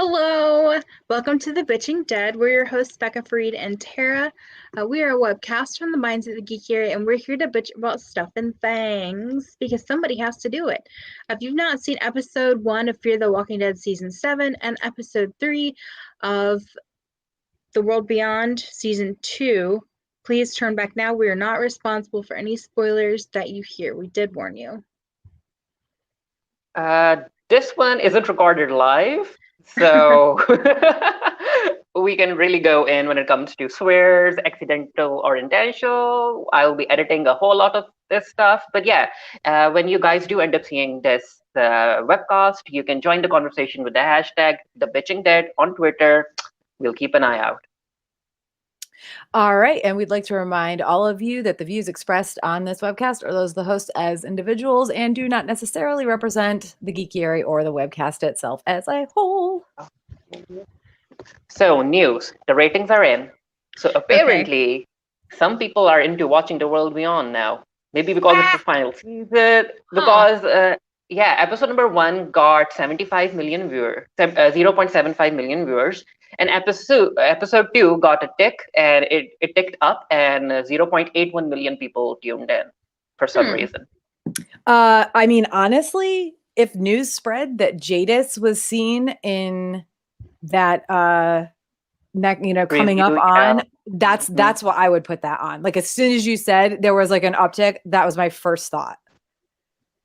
Hello, welcome to the Bitching Dead. We're your hosts, Bekah, Farid, and Tara. We are a webcast from the minds of the geek area, and we're here to bitch about stuff and things because somebody has to do it. If you've not seen episode 1 of Fear the Walking Dead season 7 and episode 3 of The World Beyond season 2, please turn back now. We are not responsible for any spoilers that you hear. We did warn you. This one isn't recorded live, so we can really go in when it comes to swears, accidental or intentional. I'll be editing a whole lot of this stuff. But yeah, when you guys do end up seeing this webcast, you can join the conversation with the hashtag #TheBitchingDead on Twitter. We'll keep an eye out. All right. And we'd like to remind all of you that the views expressed on this webcast are those of the host as individuals and do not necessarily represent the geeky area or the webcast itself as a whole. So news, the ratings are in. So apparently some people are into watching The World Beyond now. Maybe because it's the final season. Because episode number 1 got 75 million viewers, 0.75 million viewers. And episode 2 got a tick, and it ticked up, and 0.81 million people tuned in for some reason. I mean, honestly, if news spread that Jadis was seen in that coming up on, that's what I would put that on. Like, as soon as you said there was like an uptick, that was my first thought.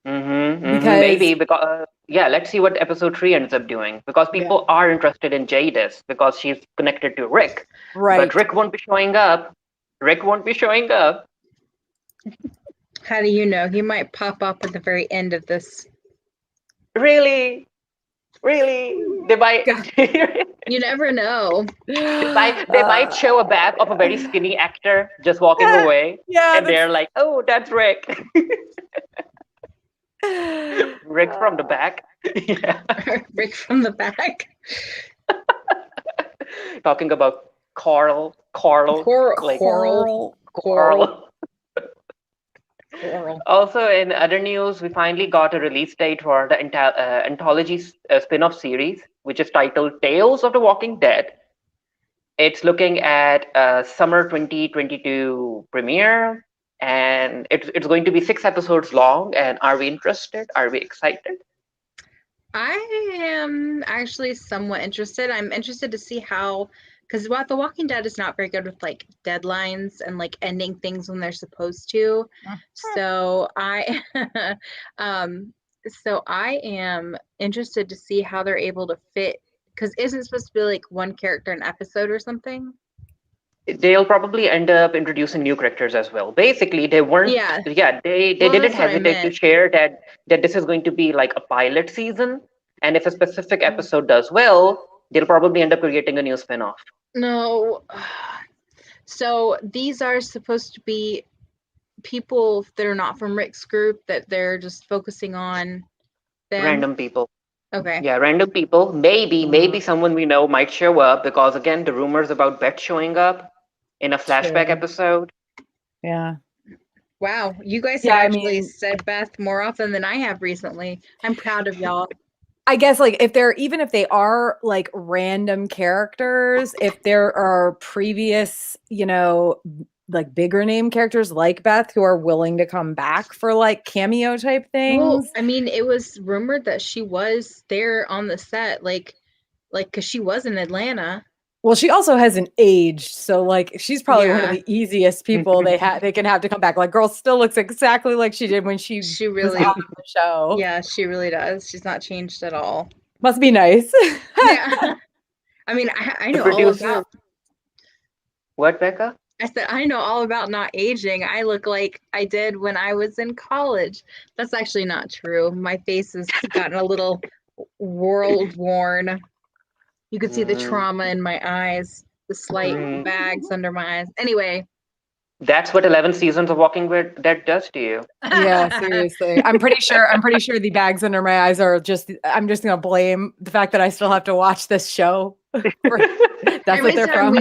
Because let's see what episode 3 ends up doing, because people are interested in Jadis because she's connected to Rick, right? But Rick won't be showing up. How do you know? He might pop up at the very end of this. Really they might. You never know. They might show a back of a very skinny actor just walking away, and they're like, oh, that's Rick. Rick from the back. Rick from the back. Talking about Coral. Also, in other news, we finally got a release date for the anthology spin-off series, which is titled Tales of the Walking Dead. It's looking at a summer 2022 premiere. And it's going to be 6 episodes long. And are we interested? Are we excited? I am actually somewhat interested. I'm interested to see how, because The Walking Dead is not very good with like deadlines and like ending things when they're supposed to. So I am interested to see how they're able to fit, because isn't it supposed to be like one character an episode or something? They'll probably end up introducing new characters as well. Basically, they weren't. They didn't hesitate to share that this is going to be like a pilot season, and if a specific episode does well, they'll probably end up creating a new spin-off. No, so these are supposed to be people that are not from Rick's group, that they're just focusing on them. Random people. Okay. Yeah, random people. Maybe someone we know might show up, because again, the rumors about Beth showing up in a flashback episode. Yeah. Wow, you guys have actually said Beth more often than I have recently. I'm proud of y'all. I guess like if they are like random characters, if there are previous, like bigger name characters like Beth who are willing to come back for like cameo type things. Well, I mean, it was rumored that she was there on the set, like because she was in Atlanta. Well, she also hasn't aged, so like she's probably one of the easiest people they can have to come back. Like, girl still looks exactly like she did when she really was on the show. Yeah, she really does. She's not changed at all. Must be nice. Yeah. I mean, I know all about. What, Bekah? I said, I know all about not aging. I look like I did when I was in college. That's actually not true. My face has gotten a little world worn. You could see the trauma in my eyes, the slight bags under my eyes. Anyway. That's what 11 seasons of Walking Dead does to you. Yeah, seriously. I'm pretty sure the bags under my eyes are I'm just going to blame the fact that I still have to watch this show. That's what they're from.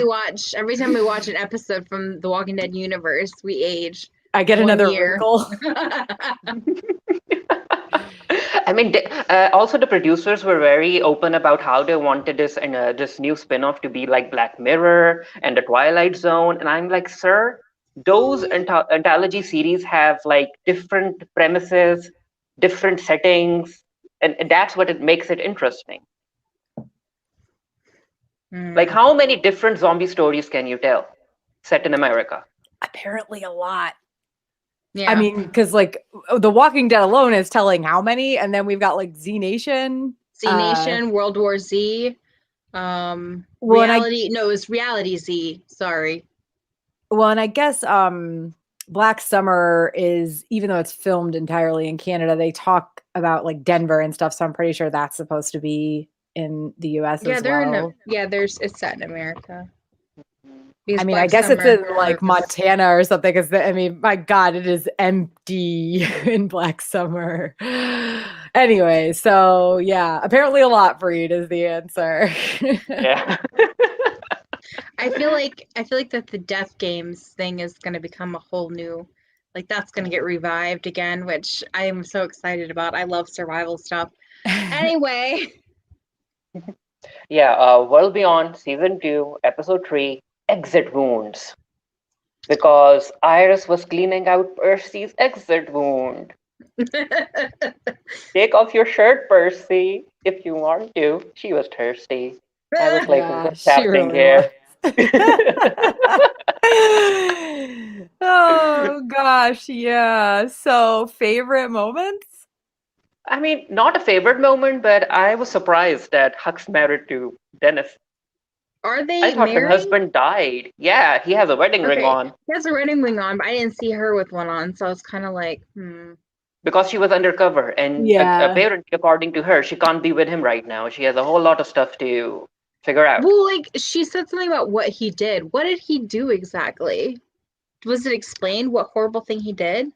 Every time we watch an episode from the Walking Dead universe, we age. I get another wrinkle. I mean, also the producers were very open about how they wanted this new spin-off to be like Black Mirror and the Twilight Zone, and I'm like, sir, those anthology series have like different premises, different settings, and that's what it makes it interesting. Like, how many different zombie stories can you tell set in America? Apparently a lot. Yeah. I mean, because like The Walking Dead alone is telling how many, and then we've got like Z Nation, World War Z, Reality. No, it's Reality Z. Sorry. Well, and I guess Black Summer is, even though it's filmed entirely in Canada, they talk about like Denver and stuff. So I'm pretty sure that's supposed to be in the US as well. It's set in America. I mean, I guess it's in like Montana or something. Because I mean, my God, it is empty in Black Summer. Anyway, so yeah, apparently a lot, Farid, is the answer. Yeah. I feel like that the Death Games thing is going to become a whole new, like that's going to get revived again, which I am so excited about. I love survival stuff. Anyway. Yeah, World Beyond Season 2, Episode 3, Exit Wounds. Because Iris was cleaning out Percy's exit wound. Take off your shirt, Percy, if you want to. She was thirsty. I was like, what's happening here? Oh gosh, yeah. So favorite moments? I mean, not a favorite moment, but I was surprised that Huck's married to Dennis. Are they I thought married? her husband died. Yeah, he has a wedding ring on. He has a wedding ring on, but I didn't see her with one on, so I was kind of like, Because she was undercover, and apparently, according to her, she can't be with him right now. She has a whole lot of stuff to figure out. Well, like, she said something about what he did. What did he do exactly? Was it explained what horrible thing he did?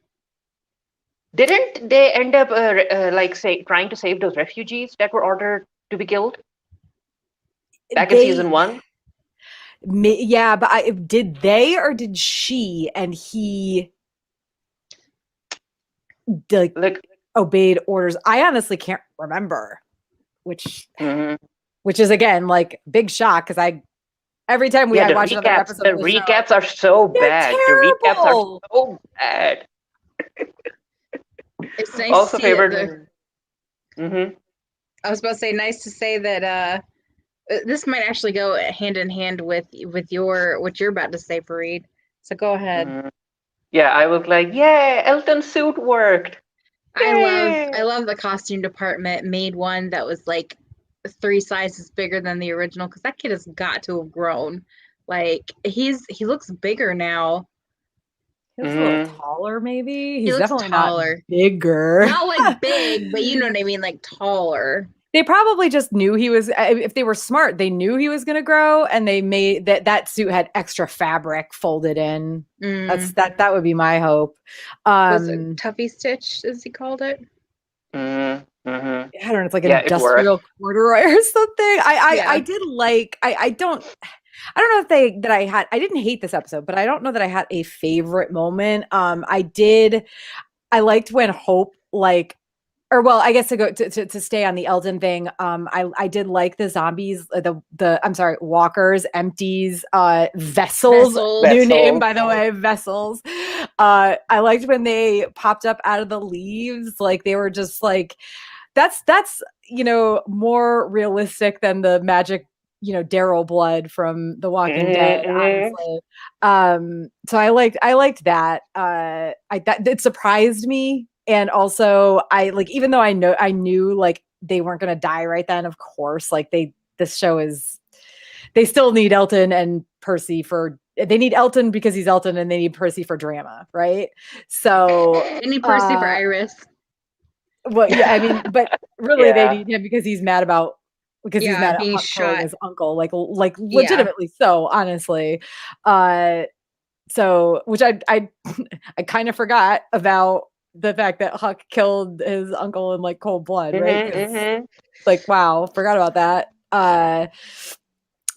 Didn't they end up trying to save those refugees that were ordered to be killed back in season 1? Yeah, but did they or did she and he like obeyed orders? I honestly can't remember, which is again like big shock because every time I watch another episode, the recaps are so bad. The recaps are so bad. It's nice also to see favorite. I was about to say, nice to say that this might actually go hand in hand with what you're about to say, Farid. So go ahead. Yeah, I was like, yeah, Elton's suit worked. Yay! I love the costume department made one that was like 3 sizes bigger than the original because that kid has got to have grown. Like he looks bigger now. He's a little taller, maybe. He's definitely taller. Not bigger. Not like big, but you know what I mean, like taller. They probably just knew he was. If they were smart, they knew he was going to grow, and they made that suit had extra fabric folded in. That would be my hope. Was it Tuffy Stitch, as he called it? I don't know. It's like an industrial corduroy or something. I did like. I don't know if I didn't hate this episode, but I don't know that I had a favorite moment. I liked when Hope I guess to stay on the Elton thing. I did like the zombies, walkers, empties, vessels. New name, by the way, vessels. I liked when they popped up out of the leaves. Like they were just like, that's more realistic than the magic Daryl blood from The Walking Dead, honestly. So I liked that. That it surprised me. And also even though I knew like they weren't going to die right then, of course, like this show they still need Elton and Percy they need Elton because he's Elton and they need Percy for drama. Right. So they need Percy for Iris. Well, yeah, I mean, but really they need him because he's mad about he's mad at Huck killing his uncle, like legitimately so, honestly. So which I kind of forgot about the fact that Huck killed his uncle in like cold blood, right? Like, wow, forgot about that.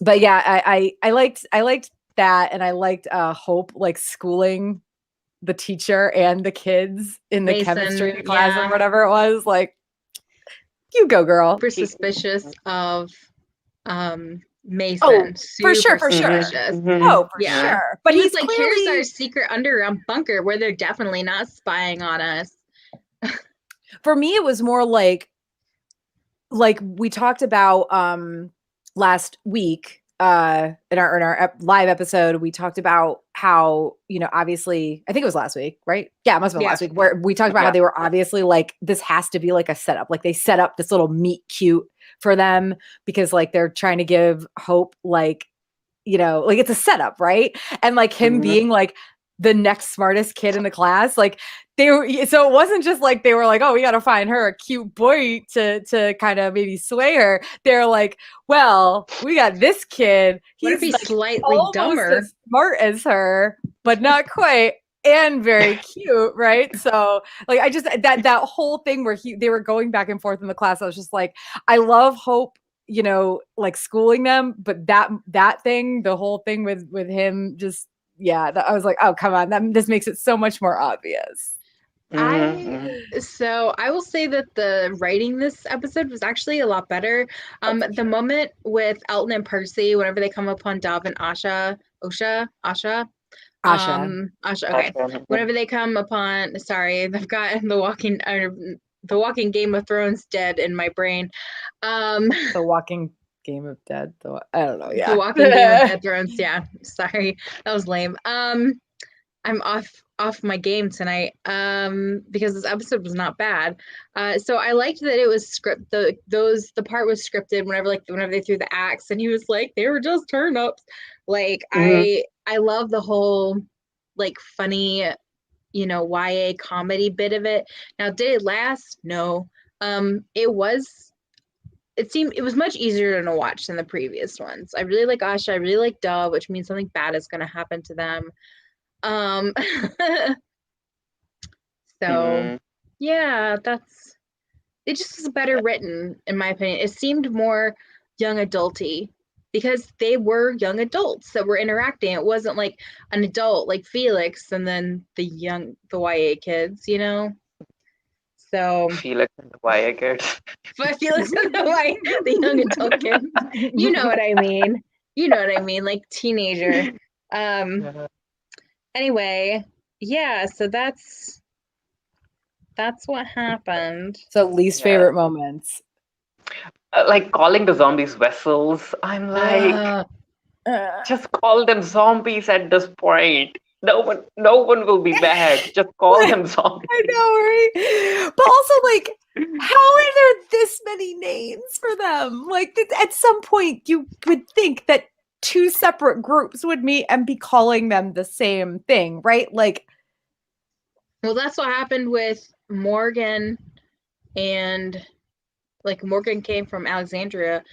But yeah, I liked that, and I liked Hope like schooling the teacher and the kids in the Mason, chemistry class yeah. or whatever it was. Like, you go, girl. Super suspicious of Mason. Oh, for Super sure. suspicious. Oh, for Yeah. sure. But he was he's like, clearly here's our secret underground bunker where they're definitely not spying on us. For me, it was more like we talked about last week in our live episode. We talked about how, you know, obviously I think it was last week, right? Yeah, it must have been last week, where we talked about how they were obviously like, this has to be like a setup, like they set up this little meet cute for them because like they're trying to give Hope, like, you know, like it's a setup, right? And like him being like the next smartest kid in the class, like they were, so it wasn't just like they were like, oh, we got to find her a cute boy to kind of maybe sway her. They're like, well, we got this kid. What if He's he's like slightly almost dumber? as smart as her, but not quite, and very cute, right? So like I just that whole thing where they were going back and forth in the class, I was just like, I love Hope, you know, like schooling them, but that thing, the whole thing with him, just I was like, oh, come on, this makes it so much more obvious. So I will say that the writing this episode was actually a lot better. The moment with Elton and Percy, whenever they come upon Dove and Asha. Okay. Whenever they come upon, sorry, I've got the walking Game of Thrones dead in my brain. The walking Game of Dead, I don't know. Yeah, the walking Game of Dead Thrones. Yeah, sorry, that was lame. I'm off my game tonight because this episode was not bad. So I liked that it was the part was scripted whenever they threw the axe and he was like, they were just turnips. Like I love the whole like funny, you know, YA comedy bit of it. Now, did it last? No. It was much easier to watch than the previous ones. I really like Asha, I really like Dove, which means something bad is gonna happen to them. So yeah, it just was better written in my opinion. It seemed more young adulty because they were young adults that were interacting. It wasn't like an adult like Felix and then the YA kids, you know. So Felix and the YA kids. But Felix and the young adult kids. You know what I mean. Like teenager. Anyway, yeah, so that's what happened. So least favorite moments. Like calling the zombies vessels. I'm like, just call them zombies at this point. No one will be bad. Just call them zombies. I know, right? But also, like, how are there this many names for them? Like, at some point, you would think that two separate groups would meet and be calling them the same thing, right? Like, well, that's what happened with Morgan, and like Morgan came from Alexandria,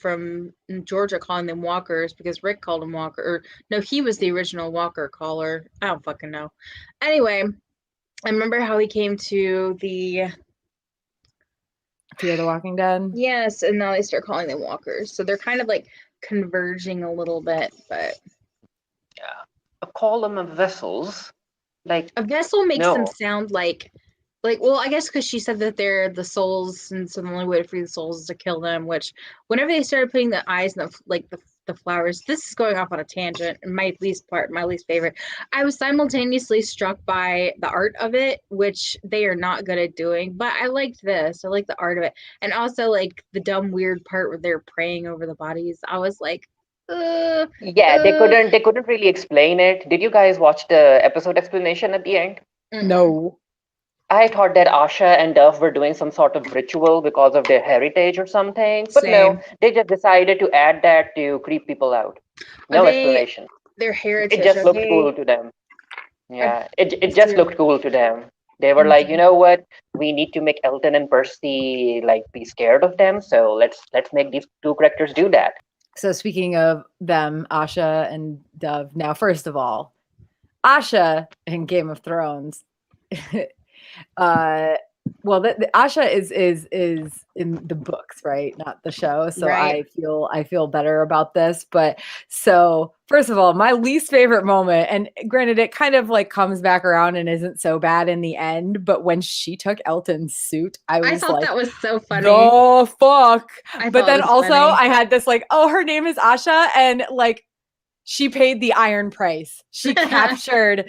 from Georgia, calling them walkers because Rick called them walker. Or no, he was the original walker caller. I don't fucking know. Anyway, I remember how he came to the Fear the Walking Dead. Yes, and now they start calling them walkers. So they're kind of like converging a little bit, but a column of vessels. Like a vessel makes them sound like well, I guess because she said that they're the souls, and so the only way to free the souls is to kill them. Which, whenever they started putting the eyes and the flowers, this is going off on a tangent. My least favorite. I was simultaneously struck by the art of it, which they are not good at doing. But I liked this. I like the art of it, and also like the dumb weird part where they're praying over the bodies. I was like, they couldn't really explain it. Did you guys watch the episode explanation at the end? No. I thought that Asha and Duff were doing some sort of ritual because of their heritage or something. But no, they just decided to add that to creep people out. No explanation. Their heritage. It just looked cool to them. Yeah, it just looked cool to them. They were like, you know what? We need to make Elton and Percy like be scared of them. So let's make these two characters do that. So speaking of them, Asha and Dove. Now, first of all, Asha in Game of Thrones. Well, the Asha is in the books, right? Not the show. So Right. I feel better about this. But so first of all, my least favorite moment, and granted, it kind of like comes back around and isn't so bad in the end. But when she took Elton's suit, I I was thought like, that was so funny. the fuck. I But thought it then was also funny. I had this like, oh, her name is Asha, and like she paid the iron price. She captured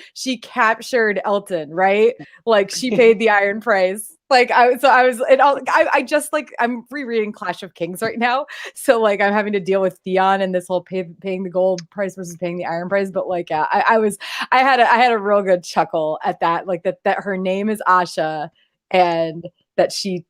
Elton, right? Like she paid the iron price. Like I was it all I just like I'm rereading Clash of Kings right now. So like I'm having to deal with Theon and this whole paying the gold price versus paying the iron price. But like yeah, I had a real good chuckle at that. Like that her name is Asha and that she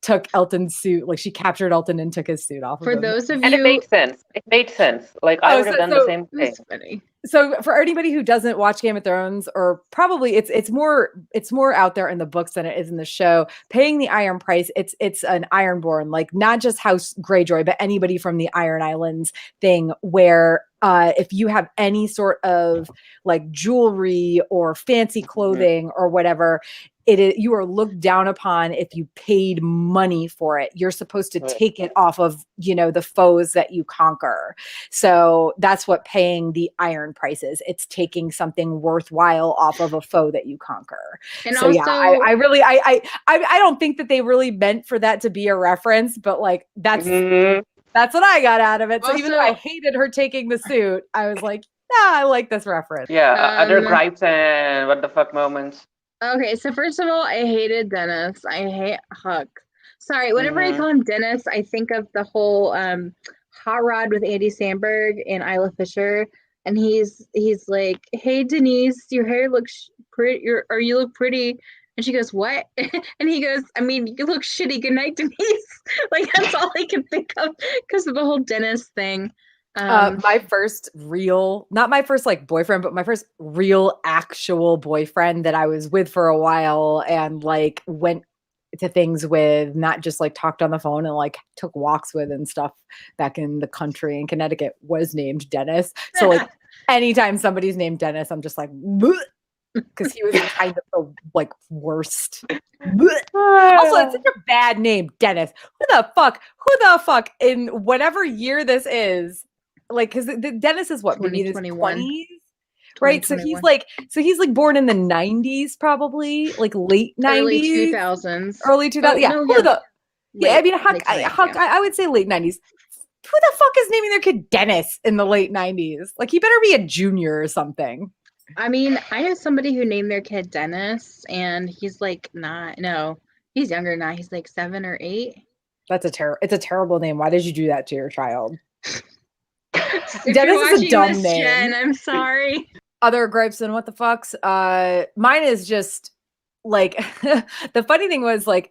took Elton's suit, like she captured Elton and took his suit off of For him. those of And it you, made sense. It made sense. Like I Oh, would have done the same it thing. was funny. so for anybody who doesn't watch Game of Thrones, or probably it's more out there in the books than it is in the show. Paying the iron price, it's an Ironborn, like not just House Greyjoy, but anybody from the Iron Islands thing, where if you have any sort of like jewelry or fancy clothing or whatever, it is you are looked down upon if you paid money for it. You're supposed to take it off of the foes that you conquer. So that's what paying the iron price is. It's taking something worthwhile off of a foe that you conquer. And So yeah, also, I really I don't think that they really meant for that to be a reference, but like that's what I got out of it. So even though I Also- hated her taking the suit, I was like, yeah, I like this reference. Yeah, other gripes and what the fuck moments. okay, so first of all, I hated Dennis. I hate Huck. Sorry, whenever I call him Dennis, I think of the whole Hot Rod with Andy Samberg and Isla Fisher, and he's like, "Hey Denise, your hair looks pretty, or you look pretty." And she goes, "What?" And he goes, "I mean, you look shitty. Good night, Denise." Like that's all I can think of because of the whole Dennis thing. My first real, not my first like boyfriend, but my first real actual boyfriend that I was with for a while and like went to things with, not just like talked on the phone and like took walks with and stuff back in the country in Connecticut, was named Dennis. So like anytime somebody's named Dennis, I'm just like, because he was kind of the like worst. Also, it's such a bad name, Dennis. Who the fuck in whatever year this is? Like, because the Dennis is what, maybe in his 20s, right? So he's like born in the 90s, probably like late 90s, early 2000s, early 2000s. Yeah, no, who the? Yeah, I mean, Huck. yeah. I would say late 90s. Who the fuck is naming their kid Dennis in the late 90s? Like, he better be a junior or something. I mean, I know somebody who named their kid Dennis, and he's like not. No, he's younger now. He's like 7 or 8. That's it's a terrible name. Why did you do that to your child? If Dennis you're is a dumb this, name. Jen, I'm sorry. Other gripes and what the fucks? Mine is just like the funny thing was like,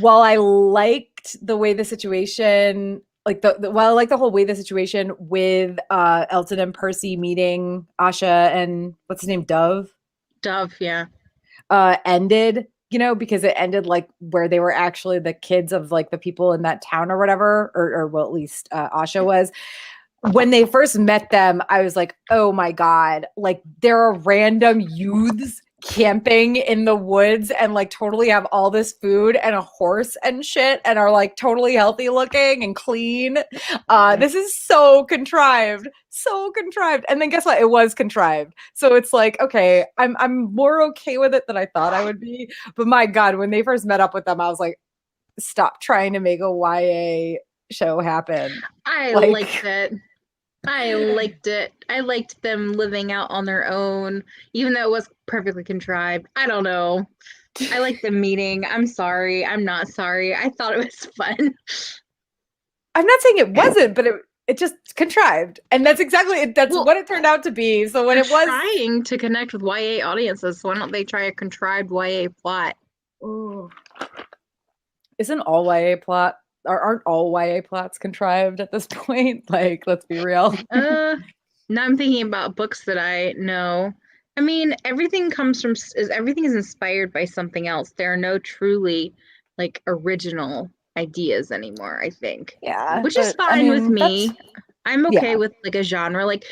while I liked the way the situation, like while I like the whole way the situation with Elton and Percy meeting Asha and what's his name, Dove, yeah, ended, because it ended like where they were actually the kids of like the people in that town or whatever, or well, at least Asha was. When they first met them, I was like, oh my God, like there are random youths camping in the woods and like totally have all this food and a horse and shit and are like totally healthy looking and clean. This is so contrived. And then guess what? It was contrived. So it's like, okay, I'm more okay with it than I thought I would be. But my God, when they first met up with them, I was like, stop trying to make a YA show happen. I liked it. I liked it. I liked them living out on their own, even though it was perfectly contrived. I don't know. I liked the meeting. I'm sorry. I'm not sorry. I thought it was fun. I'm not saying it wasn't, but it just contrived, and that's exactly it. That's what it turned out to be. So when it was trying to connect with YA audiences, why don't they try a contrived YA plot? Ooh. Isn't all YA plot? Aren't all YA plots contrived at this point? Like, let's be real. Now I'm thinking about books that I know. I mean, everything is inspired by something else. There are no truly like original ideas anymore, I think. Yeah. Which is fine with me. I'm okay with like a genre. Like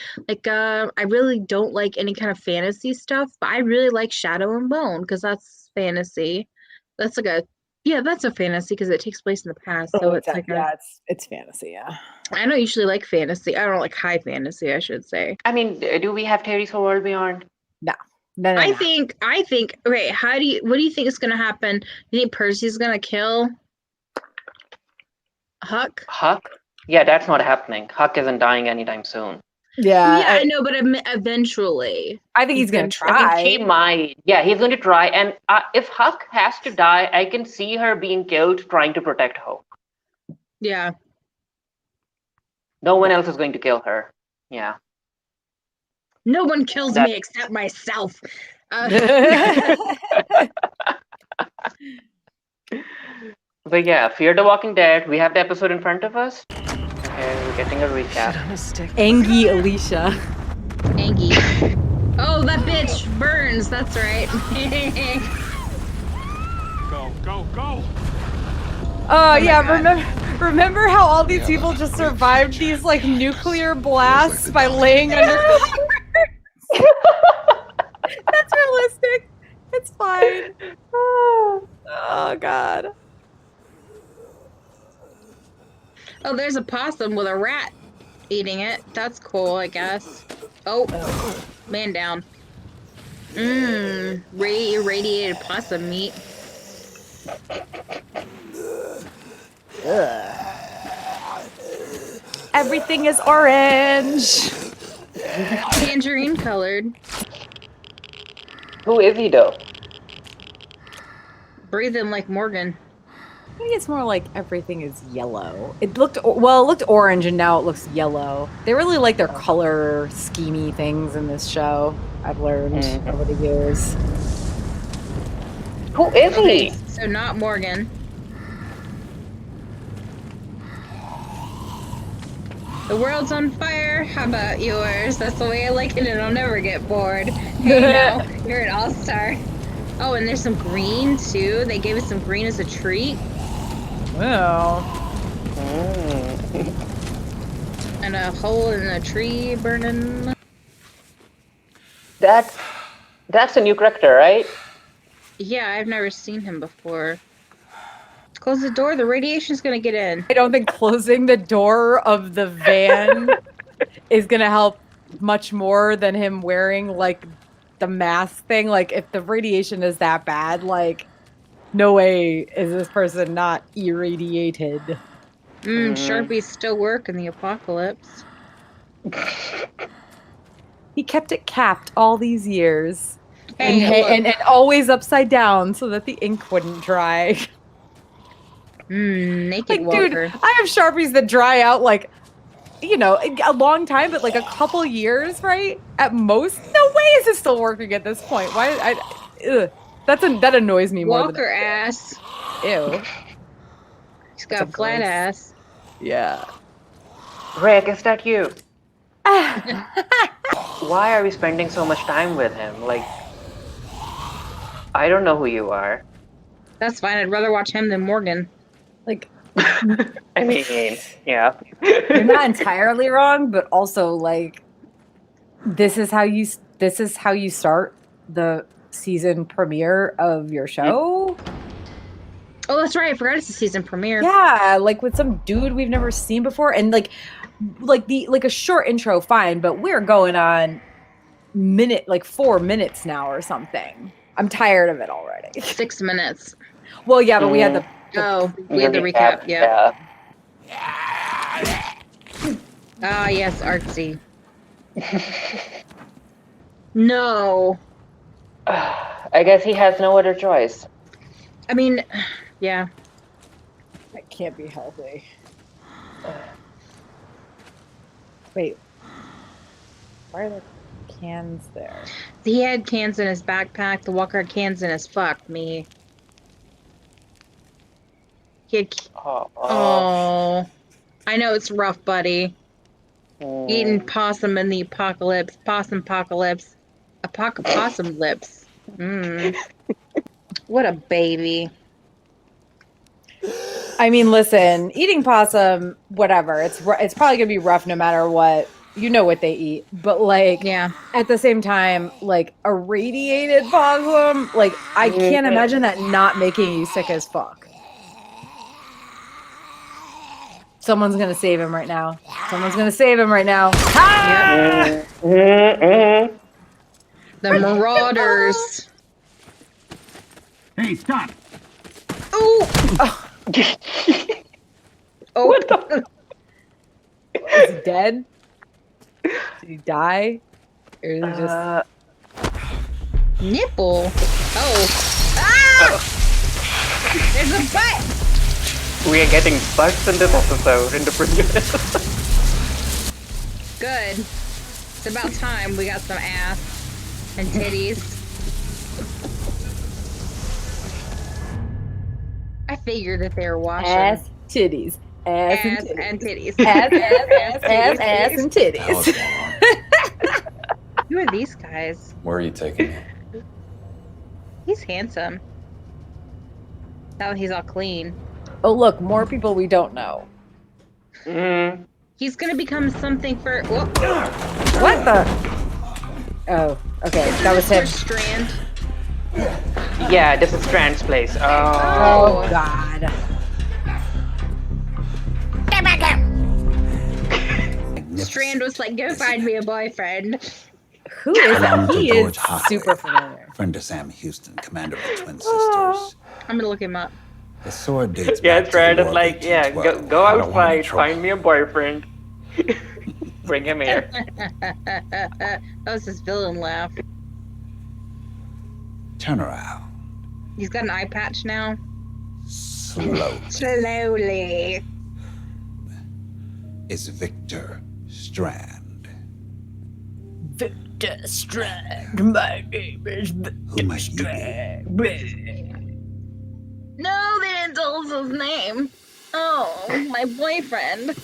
I really don't like any kind of fantasy stuff, but I really like Shadow and Bone because that's fantasy. That's like that's a fantasy because it takes place in the past. So it's like it's fantasy, yeah. I don't usually like fantasy. I don't like high fantasy, I should say. I mean, do we have theories for World Beyond? No. I think okay, what do you think is gonna happen? You think Percy's gonna kill Huck? Huck? Yeah, that's not happening. Huck isn't dying anytime soon. Yeah. Yeah, I know, but eventually. I think he's gonna try. I think he might. Yeah, he's going to try. And if Huck has to die, I can see her being killed trying to protect Hope. Yeah. No one else is going to kill her. Yeah. No one kills me except myself. But yeah, Fear the Walking Dead. We have the episode in front of us. Okay, we're getting a recap. Angie Alicia. Angie. Oh, that bitch burns. That's right. Go. Oh yeah, remember how all these people just survived these like nuclear blasts by laying under That's realistic. It's fine. Oh god. Oh, there's a possum with a rat eating it. That's cool, I guess. Oh, man down. Irradiated possum meat. Everything is orange. Tangerine colored. Who is he though? Breathing like Morgan. I think it's more like everything is yellow. It looked orange and now it looks yellow. They really like their color schemey things in this show. I've learned over the years. Who is he? So not Morgan. The world's on fire. How about yours? That's the way I like it and I'll never get bored. Hey, now, you're an all-star. Oh, and there's some green too. They gave us some green as a treat. Wow. And a hole in a tree burning. That's a new character, right? Yeah, I've never seen him before. Close the door, the radiation's gonna get in. I don't think closing the door of the van is gonna help much more than him wearing like the mask thing. Like if the radiation is that bad, like no way is this person not irradiated. Sharpies still work in the apocalypse. He kept it capped all these years. Hey, and always upside down so that the ink wouldn't dry. Naked Like, Walker. dude, I have Sharpies that dry out like, you know, a long time, but like a couple years, right? At most. No way is it still working at this point. Why? That annoys me more. Walker ass. Ew. He's got a flat ass. Yeah. Rick, is that you? Why are we spending so much time with him? Like, I don't know who you are. That's fine. I'd rather watch him than Morgan. Like, I mean, yeah. you're not entirely wrong, but also like, this is how you start the season premiere of your show. Oh, that's right. I forgot it's the season premiere. Yeah, like with some dude we've never seen before, and like a short intro, fine, but we're going on 4 minutes now or something. I'm tired of it already. 6 minutes. Well, yeah, but we had the recap. Yeah. Ah, yes, artsy. No. I guess he has no other choice. I mean, yeah. That can't be healthy. Wait. Why are there cans there? He had cans in his backpack. The Walker had cans in his fuck me. He had... Oh. I know it's rough, buddy. Eating possum in the apocalypse. Possum-pocalypse. Possum lips. What a baby. I mean, listen, eating possum, whatever. It's probably gonna be rough no matter what. you know what they eat, but like Yeah. at the same time, like a radiated possum, like I can't imagine that not making you sick as fuck. Someone's gonna save him right now. Someone's gonna save him right now. Ah! The Marauders. Hey, stop! Oh. Oh. What the? Is he dead? Did he die? Or is he just Nipple. Oh. Ah! There's a butt. We are getting butts in this episode, in the previous. Good. It's about time we got some ass and titties. I figured that they were washing. ass, titties, ass, Ass and and titties, titties. ass, and titties. titties. Who are these guys? Where are you taking me? He's handsome. Now he's all clean. Oh, look, more people we don't know. He's gonna become something for. Whoa. What the? Oh, okay, that was him. Strand. Yeah, this is Strand's place. Oh, God. Strand was like, go find me a boyfriend. Who is that? Belonged to He George is Hockley. super familiar. Friend of Sam Houston, commander of the Twin Sisters. I'm gonna look him up. The sword dates Yeah, back to Strand the is War of like, yeah, 1812. go I don't want any outside, trouble. find me a boyfriend. Bring him here. That was his villain laugh. Turn around. He's got an eye patch now. Slowly. Slowly. It's Victor Strand. Victor Strand, my name is Who might you be? No, they didn't tell us his name. Oh, my boyfriend.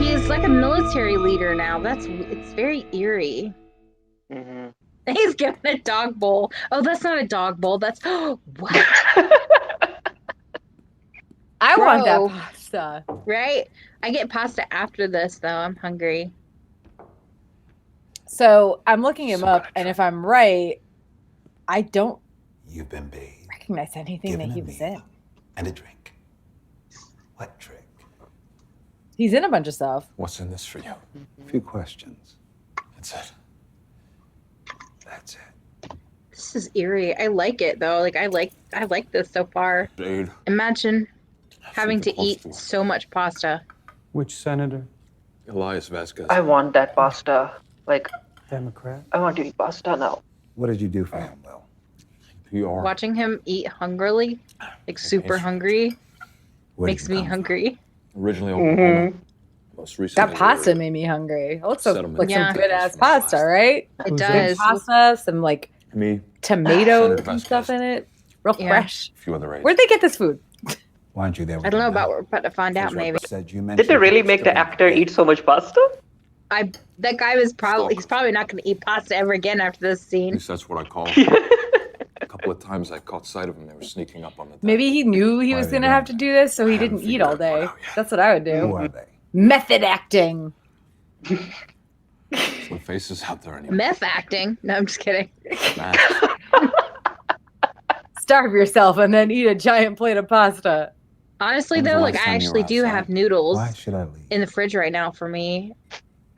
He is like a military leader now. It's very eerie. Mm-hmm. He's given a dog bowl. Oh, that's not a dog bowl. That's what? I want that Bro. pasta. Right? I get pasta after this, though. I'm hungry. So I'm looking him up, and if I'm right, I don't You've been bathed. recognize anything that Given he a was meal in. and a drink. What trick? He's in a bunch of stuff. What's in this for you? A few questions. That's it. That's it. This is eerie. I like it though. Like I like this so far. Dude. Imagine having to Super eat postal. so much pasta. Which senator? Elias Vasquez. I want that pasta. Like, Democrat? I want to eat pasta now. What did you do for him, Will? You are. Watching him eat hungrily, like super hungry, Where did makes you me come hungry. Originally Oklahoma. Most recently. That pasta made me hungry. It looks Settlement. like Yeah. some good ass pasta, right? It Who's does. Pasta, some like Me, tomatoes Senator and stuff Vasquez. in it. Real Yeah. fresh. a few other aides. Where'd they get this food? Why aren't you there with I don't know him now? about what we're about to find out. Here's what Maybe said you Did mentioned they really it's make the still actor in eat so much pasta? that guy was he's probably not going to eat pasta ever again after this At scene. least that's what I call them. A couple of times I caught sight of them. They were sneaking up on the deck. Maybe he knew he Why was are they gonna have to doing do this, so he I haven't didn't eat figured all that part day. out yet. That's what I would Who do. are they? Method acting. There's no faces out there anymore. Meth acting? No, I'm just kidding. Max. Starve yourself and then eat a giant plate of pasta. Honestly, When was though, the like last I time you were actually do outside? have noodles Why should I leave? in the fridge right now for me.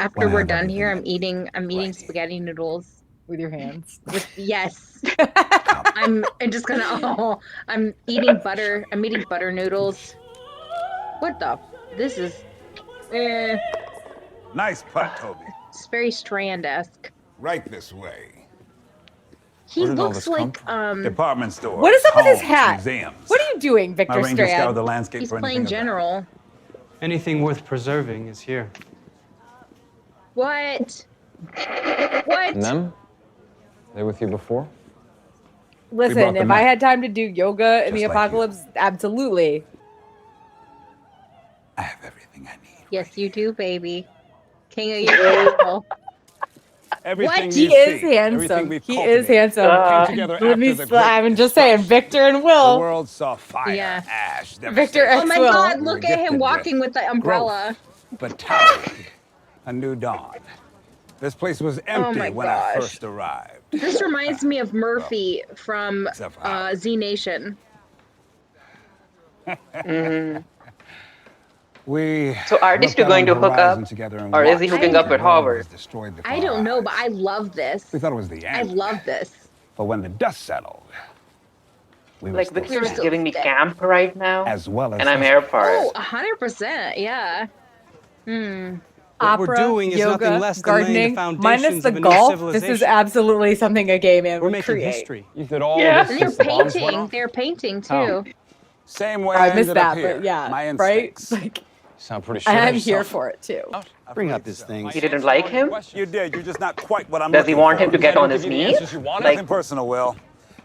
After Why we're have done everything here, I I'm need eating right here. spaghetti noodles. With your hands. Yes. Come. I'm just gonna I'm eating butter noodles. What the this is Nice putt, Toby. it's very Strand-esque. Right this way. He Where did all looks this come like from? Department store. What is up with his homes, hat? Museums. What are you doing, My Victor ranger scoured the Strand? landscape he's for playing anything of value. general. Anything worth preserving is here. What? What? And them? They with you before? brought Listen, the if I map. had time to do yoga in Just the like you. apocalypse, absolutely. I have everything I need. Yes, you do, baby. King of your castle. Everything What? you He is see, everything handsome. we've He is cultivated, handsome. came together Let me. after the great I'm just saying, Victor and The Will. world saw fire, Yeah. ash, Victor devastation. Oh my Will. God! We were Look at him gifted walking with the umbrella. vitality, a new dawn. This place was empty my when gosh. I first arrived. This reminds me of Murphy from except for Howard. Z Nation. We So are these looked two out going on to the hook horizon up? together and Or is he watched hooking as up the with world Howard? was destroyed before I don't our know, but I eyes. love this. We thought it was the end. I love this. But when the dust settled, we were Like still Victor is standing, giving me camp right now, as well as and I'm this here for Oh, it. 100%. Yeah. What we're Opera, doing is yoga, nothing less than laying the gardening, minus foundations the of a new golf. This is civilization. absolutely something a gay man We're would making create. history. You did all Yeah. of And this they're since the bombs went painting. off? They're painting too. same way I I missed ended up that, here. but yeah, My right? instincts. Like, You sound pretty sure. I'm of here yourself. for it too. Bring out this thing. He didn't like him? You did. You're just not quite what I'm Does he looking want for. him to get on his give you the knees? answers you wanted? Nothing Like, personal, Will.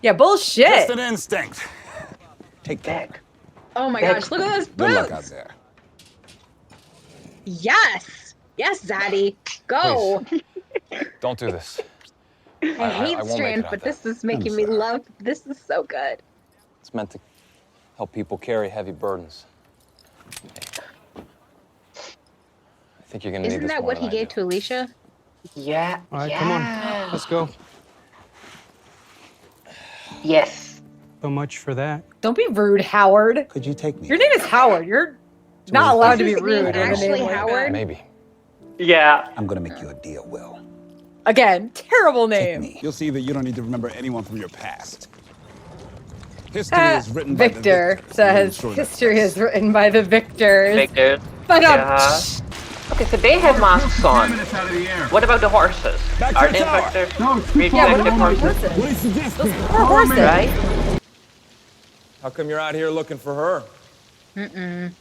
Yeah, bullshit. Just an instinct. Take that. Beck. Oh my Beck. gosh, look at those Good luck out boots. there. Yes. Yes, Zaddy. Go. Don't do this. I I hate won't make Strand, it out but there. this is making me sorry. love. This is so good. It's meant to help people carry heavy burdens. I think you're gonna need Isn't this that more what than he I gave do. to Alicia? Yeah. All right, yeah. come on. Let's go. Yes. So much for that. Don't be rude, Howard. Could you take me? Your name is Howard. You're not allowed to be Is his name rude with a actually name like Howard? that. Maybe. Yeah. I'm gonna make you a deal, Will. Again, terrible Take name. me. You'll see that you don't need to remember anyone from your past. History is written by the Victor victors. says Sure that's history us. is written by the victors. Victor. But Yeah. Okay, so they have masks on. What about the horses? Back to Are the they tower. Victor? yeah, what Reconnected about the horses, horses? Those poor horses. right? How come you're out here looking for her? Mm.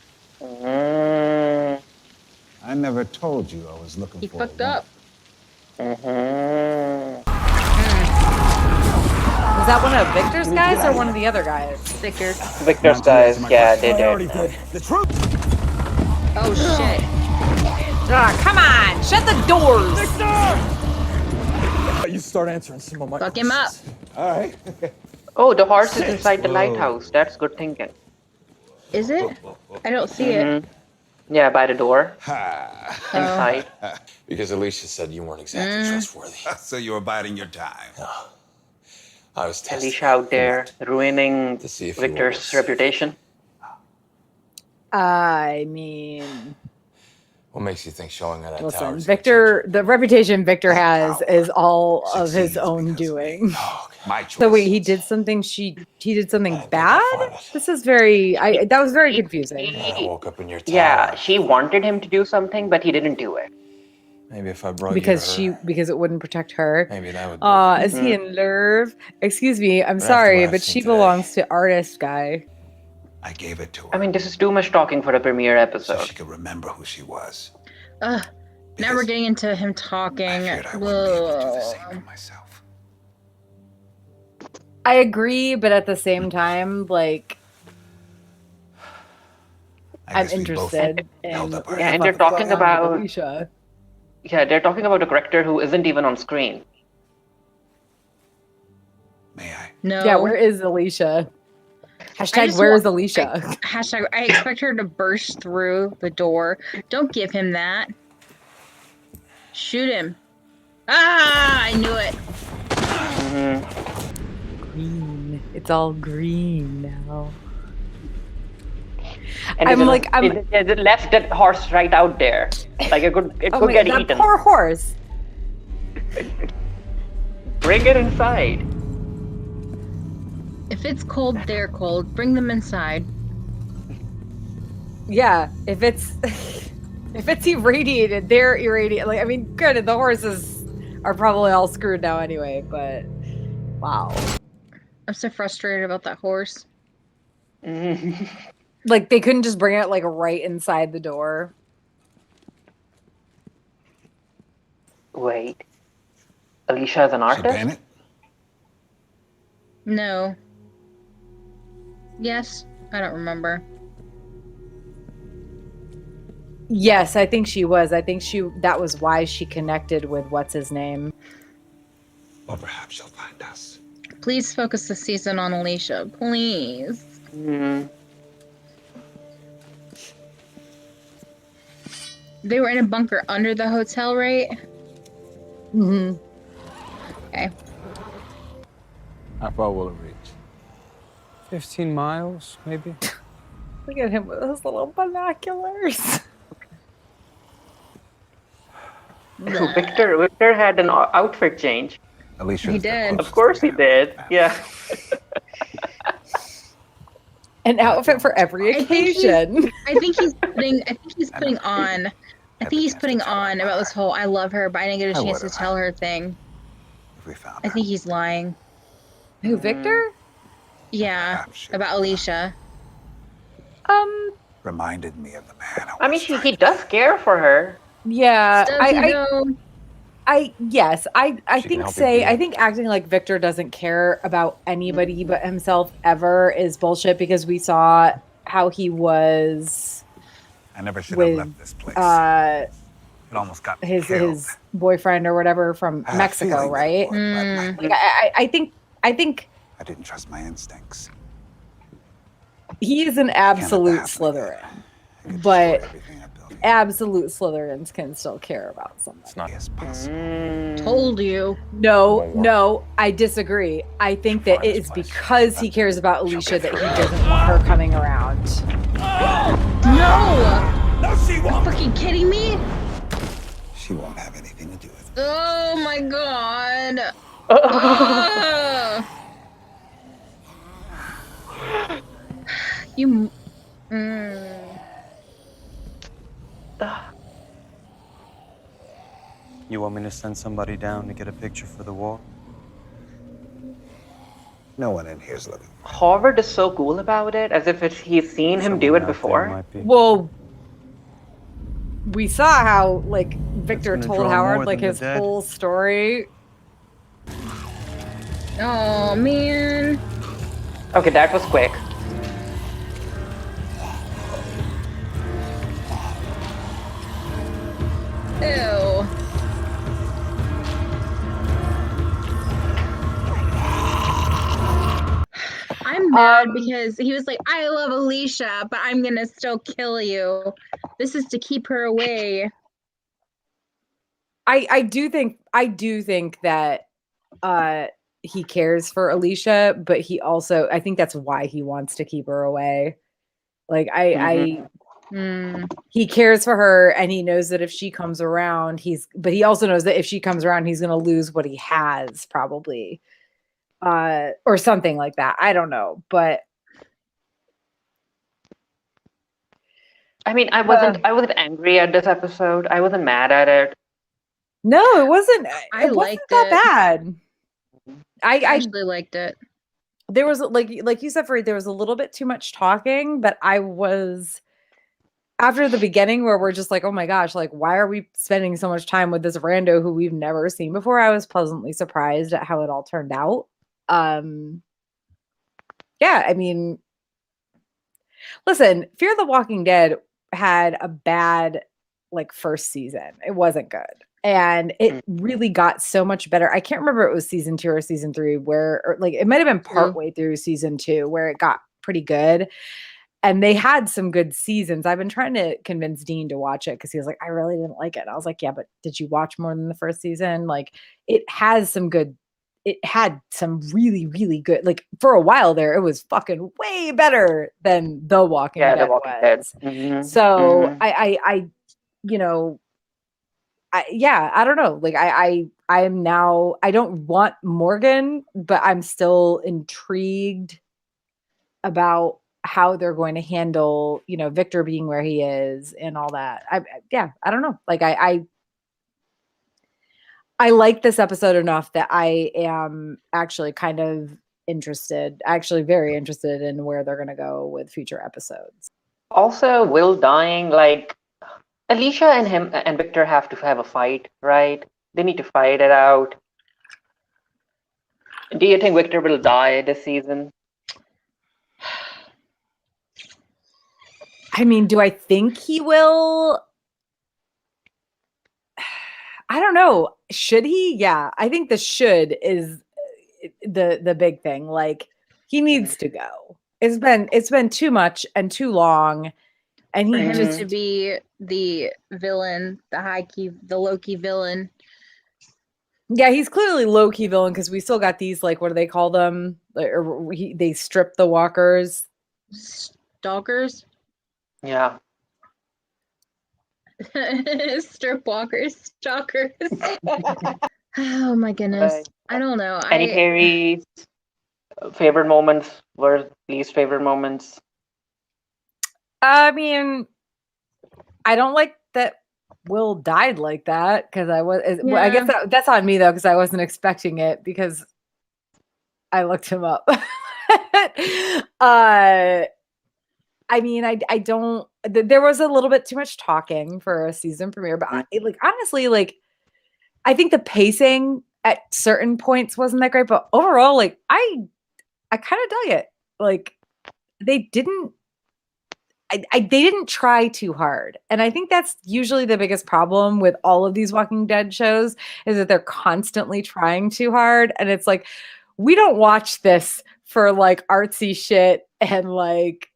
I never told you I was looking He for fucked a woman. up. Was that one of Victor's guys or one of the other guys? Victor. Victor's guys, yeah, they did. The truth. Oh shit. Ah, come on, shut the doors. You start answering some of my Fuck him up. All right. Oh, the horse is inside the lighthouse. That's good thinking. Is it? I don't see it. Yeah, by the door. Inside. Because Alicia said you weren't exactly trustworthy. So you were biding your time. I was testing. Alicia out there ruining To see if you Victor's was- reputation. I mean, What makes you think showing her that tower? listen, Victor, the reputation Victor has is all of his own doing. My choice. So wait, he did something. He did something bad. This is very. That was very confusing. I woke up in your tower. Yeah, she wanted him to do something, but he didn't do it. Maybe if I brought Because you to her, because it wouldn't protect her. maybe that would. Is he in love? Excuse me, I'm after sorry, what I've but seen she today- belongs to artist guy. I gave it to her I mean, this is too much talking for the premiere so episode. she could remember who she was. Ugh. Now we're getting into him talking. I feared I wouldn't be able to do the same for myself. I agree, but at the same time, like I I'm guess we both interested in held up our what Yeah, the and they're fuck is talking going on with about- Alicia. Yeah, they're talking about a character who isn't even on screen. May I? No. Yeah, where is Alicia? Hashtag just where wa- is Alicia? Hashtag, I expect her to burst through the door. Don't give him that. Shoot him. Ah, I knew it. Green. It's all green now. And I'm they like, they left that horse right out there. Like it could Oh could my get god, that eaten. poor horse. Bring it inside. If it's cold, they're cold. Bring them inside. Yeah, if it's if it's irradiated, they're irradiated. Like, I mean, granted, the horses are probably all screwed now anyway, but wow. I'm so frustrated about that horse. Like, they couldn't just bring it like right inside the door. Wait. Alicia is an She artist? ban it? No. Yes? I don't remember. Yes, I think she was. I think that was why she connected with what's his name. Or perhaps she'll find us. Please focus this season on Alicia. Please. They were in a bunker under the hotel, right? Mm-hmm. Okay. How far will it reach? 15 miles, maybe. Look at him with his little binoculars. Ooh, Victor had an outfit change. Alicia, He did. Of course he did. Yeah. An outfit for every occasion. I think he's putting on about this whole "I love her, but I didn't get a chance to tell her" thing. If we found I think he's lying. Who, Victor? Yeah, about Alicia. reminded me of the man I mean, he does care for her. Yeah, Does he though? I She can help you be- I think acting like Victor doesn't care about anybody but himself ever is bullshit, because we saw how he was I never should with have left this place. It almost got me his killed. boyfriend or whatever from I had a Mexico, feeling that right? it would, but Like I think I didn't trust my instincts. he is an absolute Slytherin, but absolute Slytherins can still care about something. It's not. As possible. Told you. No, I disagree. I think that it is because he cares about Alicia that he doesn't want her coming around. No! No, she won't. Fucking kidding me? She won't have anything to do with it. Oh my god. Ugh. You. You want me to send somebody down to get a picture for the wall? No one in here's looking. Howard is so cool about it, as if he's seen him do it before. Well, we saw how like Victor gonna told draw Howard more like than the his dead. whole story. Oh man. Okay, that was quick. Ew. I'm mad because he was like, I love Alicia, but I'm gonna still kill you. This is to keep her away. I do think that he cares for Alicia, but he also, I think that's why he wants to keep her away. Like he cares for her, and he knows that if she comes around, but he also knows that if she comes around, he's going to lose what he has probably, or something like that. I don't know, but I mean, I wasn't angry at this episode. I wasn't mad at it. no, it wasn't. I It wasn't liked that it. bad. I actually liked it. There was like you said, Farid, there was a little bit too much talking, but I was, after the beginning where we're just like, oh my gosh, like why are we spending so much time with this rando who we've never seen before? I was pleasantly surprised at how it all turned out. Yeah, I mean, listen, Fear the Walking Dead had a bad like first season. It wasn't good. And it really got so much better. I can't remember if it was season 2 or season 3 or like it might have been partway through season 2 where it got pretty good. And they had some good seasons. I've been trying to convince Dean to watch it because he was like, I really didn't like it. And I was like, yeah, but did you watch more than the first season? Like it had some really, really good, like for a while there, it was fucking way better than The Walking Dead. The Walking Dead. So I you know, I don't know. Like I am now, I don't want Morgan, but I'm still intrigued about how they're going to handle, you know, Victor being where he is and all that. I don't know. Like I like this episode enough that I am actually kind of very interested in where they're going to go with future episodes. Also, Will dying, like Alicia and him and Victor have to have a fight, right? They need to fight it out. Do you think Victor will die this season? I mean, do I think he will? I don't know. Should he? Yeah, I think the should is the big thing. Like he needs to go. It's been too much and too long, and For he him just to be the villain, the low-key villain. yeah, he's clearly low key villain because we still got these like what do they call them? They strip the walkers. Stalkers. Yeah. Strip walkers, stalkers. Oh my goodness. Right. I don't know. Any Harry's favorite moments were least favorite moments? I mean, I don't like that Will died like that because I guess that's on me though because I wasn't expecting it because I looked him up. I mean, I don't. There was a little bit too much talking for a season premiere, but honestly, like I think the pacing at certain points wasn't that great, but overall, like I kind of dug it. Like they didn't. They didn't try too hard. And I think that's usually the biggest problem with all of these Walking Dead shows is that they're constantly trying too hard. And it's like, we don't watch this for like artsy shit and like,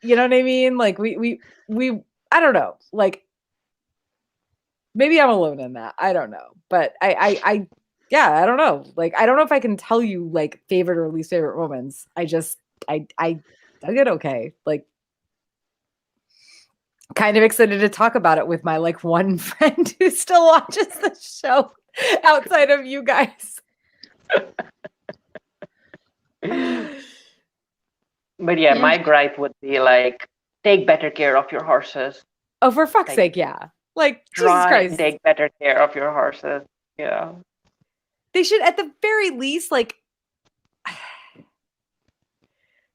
you know what I mean? Like we I don't know. Like maybe I'm alone in that. I don't know. But I I don't know. Like I don't know if I can tell you like favorite or least favorite moments. I dug it okay. Like kind of excited to talk about it with my like one friend who still watches the show outside of you guys. But yeah, my gripe would be like, take better care of your horses. Oh, for fuck's sake, yeah. Like, Jesus Christ. Take better care of your horses. Yeah. They should, at the very least, like,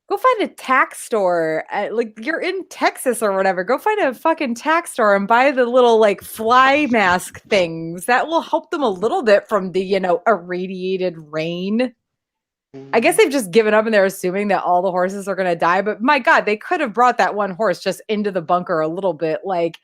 go find a tack store. Like, you're in Texas or whatever. Go find a fucking tack store and buy the little, like, fly mask things. That will help them a little bit from the, irradiated rain. I guess they've just given up and they're assuming that all the horses are going to die. But my God, they could have brought that one horse just into the bunker a little bit. Like,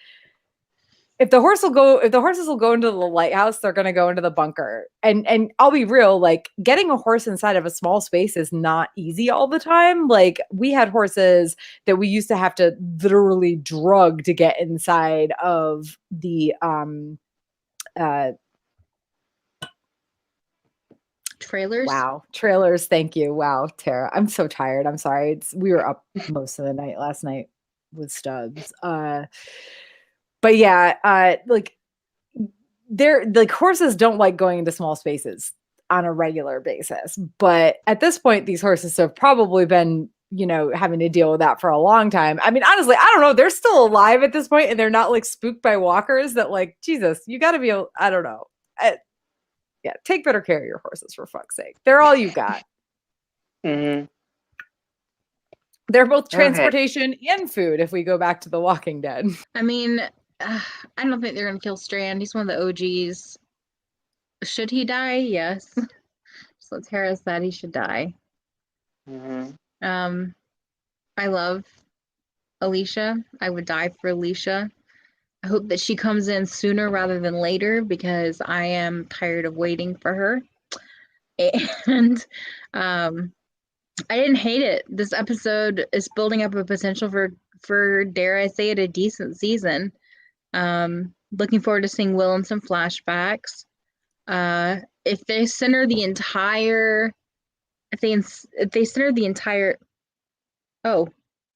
if the horses will go into the lighthouse, they're going to go into the bunker. And I'll be real, like getting a horse inside of a small space is not easy all the time. Like we had horses that we used to have to literally drug to get inside of the trailers. Wow. Trailers. Thank you. Wow. Tara, I'm so tired. I'm sorry. We were up most of the night last night with Stubbs. But yeah, like they're like horses don't like going into small spaces on a regular basis. But at this point, these horses have probably been, having to deal with that for a long time. I mean, honestly, I don't know. They're still alive at this point and they're not like spooked by walkers that like, Jesus, you got to be, I don't know. Yeah, take better care of your horses for fuck's sake. They're all you got. Mm-hmm. They're both transportation and food if we go back to The Walking Dead. I mean, I don't think they're going to kill Strand. He's one of the OGs. Should he die? Yes. So Tara said he should die. Mm-hmm. I love Alicia. I would die for Alicia. I hope that she comes in sooner rather than later because I am tired of waiting for her. And I didn't hate it. This episode is building up a potential for dare I say it, a decent season. Looking forward to seeing Will in some flashbacks. If they center the entire, oh,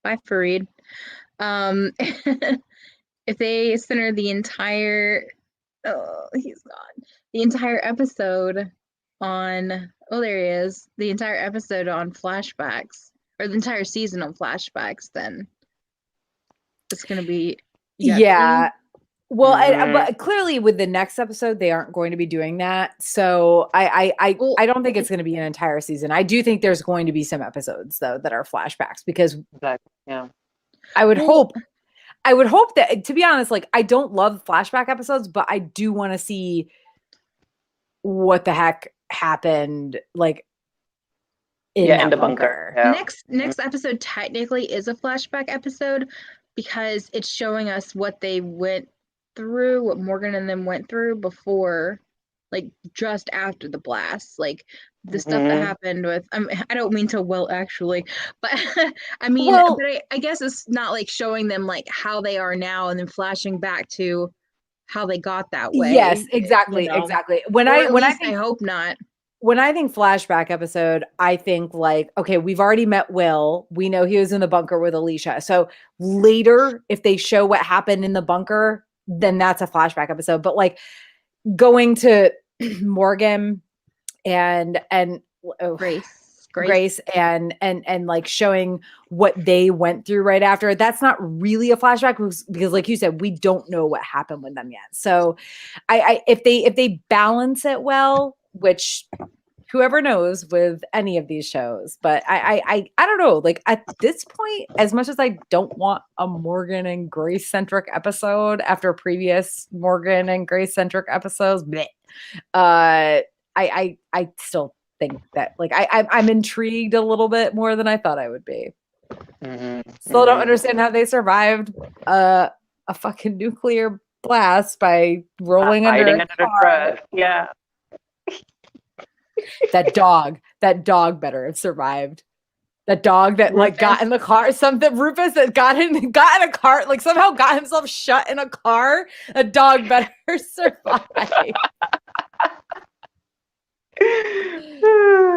bye Farid. If they center the entire, he's gone. The entire episode on, there he is. The entire episode on flashbacks, or the entire season on flashbacks, then it's gonna be yeah. Well, but clearly with the next episode, they aren't going to be doing that. So I don't think it's going to be an entire season. I do think there's going to be some episodes though that are flashbacks because I would hope that, to be honest, like I don't love flashback episodes, but I do want to see what the heck happened, like in the bunker. Yeah. Next episode technically is a flashback episode because it's showing us what they went through, what Morgan and them went through before, like just after the blast, like the stuff that happened with. I don't mean to actually, but I mean, Well- but I guess it's not like showing them like how they are now and then flashing back to how they got that way. Yes, exactly, you know? exactly. When Or I at when I least think I hope not. when I think flashback episode, I think like, okay, we've already met Will. We know he was in the bunker with Alicia. So later, if they show what happened in the bunker, then that's a flashback episode. But like going to Morgan and Grace and like showing what they went through right after, that's not really a flashback because like you said, we don't know what happened with them yet. So I if they balance it well, which whoever knows with any of these shows, but I don't know, like at this point, as much as I don't want a Morgan and Grace centric episode after previous Morgan and Grace centric episodes, I still think that like I'm intrigued a little bit more than I thought I would be. Still don't understand how they survived a fucking nuclear blast by rolling under a car. Yeah. That dog better have survived. That dog that like got in the car, something Rufus that got in a car, like somehow got himself shut in a car. A dog better survive.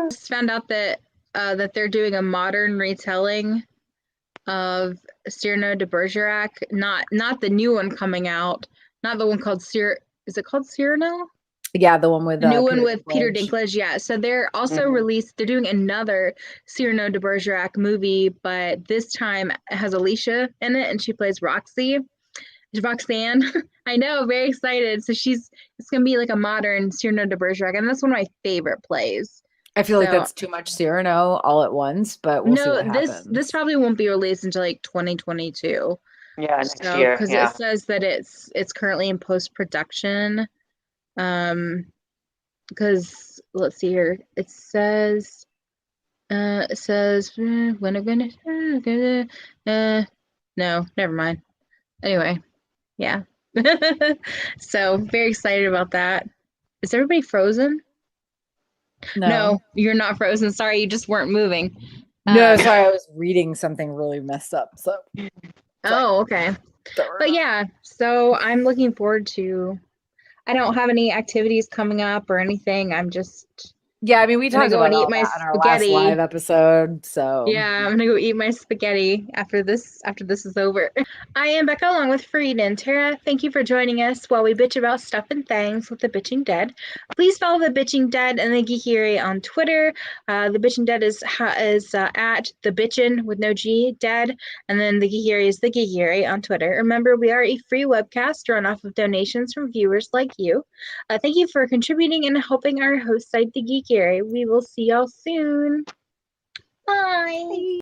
Just found out that that they're doing a modern retelling of Cyrano de Bergerac, not the new one coming out, not the one called is it called Cyrano? Yeah, the one with the new one with Peter Dinklage. Yeah, so they're also they're doing another Cyrano de Bergerac movie, but this time it has Alicia in it and she plays Roxanne. I know, very excited. So it's gonna be like a modern Cyrano de Bergerac, and that's one of my favorite plays. I feel like that's too much Cyrano all at once, but we'll see what happens. This probably won't be released until like 2022. Yeah, next year. Because it says that it's currently in post-production. Because let's see here, it says when I'm gonna no, never mind. Anyway, yeah. So very excited about that. Is everybody frozen? No, you're not frozen. Sorry, you just weren't moving. No, sorry, I was reading something really messed up. So oh, okay. But yeah, so I'm looking forward to. I don't have any activities coming up or anything. I'm just I mean, we talked about all my that in our last live episode. So yeah, I'm gonna go eat my spaghetti after this is over. I am Bekah along with Farid and Tara. Thank you for joining us while we bitch about stuff and things with the Bitching Dead. Please follow the Bitching Dead and the Geeky Area on Twitter. The Bitching Dead is at the Bitchin' with no G Dead, and then the Geeky Area is the Geeky Area on Twitter. Remember, we are a free webcast run off of donations from viewers like you. Thank you for contributing and helping our host site, the Geeky Area. We will see y'all soon. Bye.